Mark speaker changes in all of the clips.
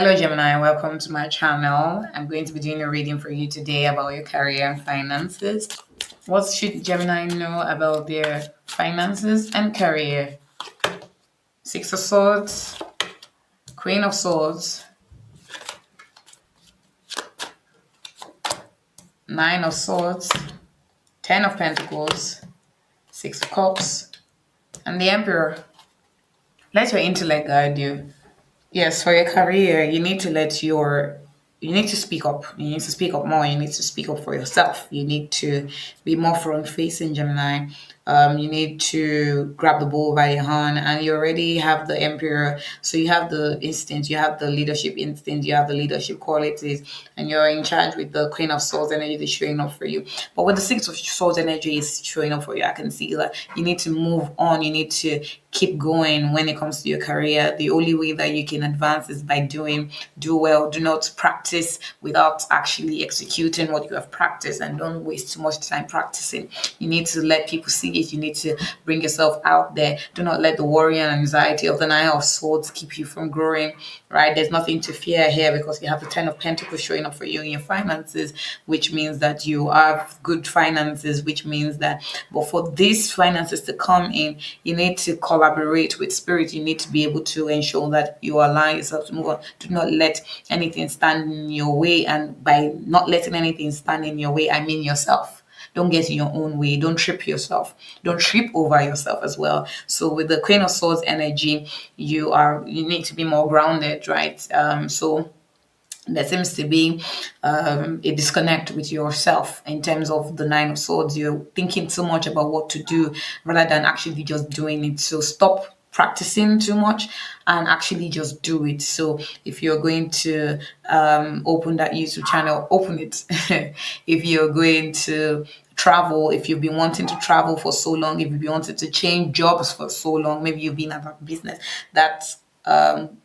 Speaker 1: Hello, Gemini. Welcome to my channel. I'm going to be doing a reading for you today about your career and finances. What should Gemini know about their finances and career? Six of Swords, Queen of Swords, Nine of Swords, Ten of Pentacles, Six of Cups, and the Emperor. Let your intellect guide you. Yes, for your career, you need to speak up. You need to speak up more. You need to speak up for yourself. You need to be more front facing, Gemini. You need to grab the bull by your horn, and you already have the emperor. So you have the instinct, you have the leadership instinct, you have the leadership qualities, and you're in charge with the Queen of Swords energy that's showing up for you. But when the Six of Swords energy is showing up for you, I can see that you need to move on. You need to keep going when it comes to your career. The only way that you can advance is by do well. Do not practice without actually executing what you have practiced, and don't waste too much time practicing. You need to let people see it. You need to bring yourself out there. Do not let the worry and anxiety of the Nine of Swords keep you from growing, right? There's nothing to fear here because you have the Ten of Pentacles showing up for you in your finances, which means that you have good finances, which means that, but for these finances to come in, you need to collaborate with spirit. You need to be able to ensure that you allow yourself to move on. Do not let anything stand in your way. And by not letting anything stand in your way, I mean yourself. Don't get in your own way. Don't trip yourself. Don't trip over yourself as well. So with the Queen of Swords energy, you need to be more grounded, right? So there seems to be a disconnect with yourself in terms of the Nine of Swords. You're thinking too much about what to do rather than actually just doing it. So stop practicing too much and actually just do it. So if you're going to open that YouTube channel, open it. If you're going to travel, if you've been wanting to travel for so long, if you've been wanting to change jobs for so long, maybe you've been at a business that's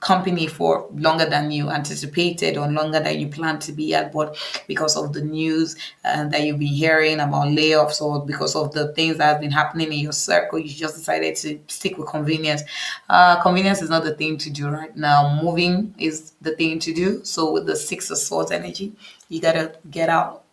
Speaker 1: company for longer than you anticipated or longer than you planned to be at, but because of the news that you've been hearing about layoffs, or because of the things that have been happening in your circle, you just decided to stick with convenience. Convenience is not the thing to do right now. Moving is the thing to do. So with the Six of Swords energy, you gotta get out,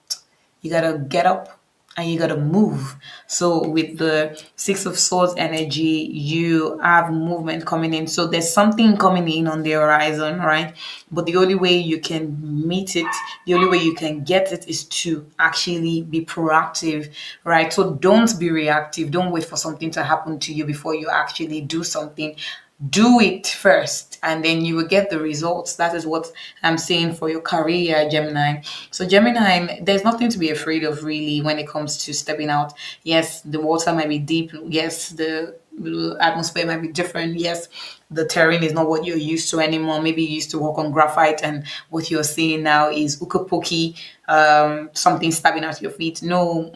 Speaker 1: you gotta get up, and you gotta move. So with the Six of Swords energy, you have movement coming in. So there's something coming in on the horizon, right? But the only way you can meet it, the only way you can get it is to actually be proactive, right? So don't be reactive. Don't wait for something to happen to you before you actually do something. Do it first and then you will get the results. That is what I'm saying for your career, Gemini. So Gemini, there's nothing to be afraid of really when it comes to stepping out. Yes, the water might be deep. Yes, the atmosphere might be different. Yes, the terrain is not what you're used to anymore. Maybe you used to work on graphite and what you're seeing now is ukapoki, something stabbing at your feet. No,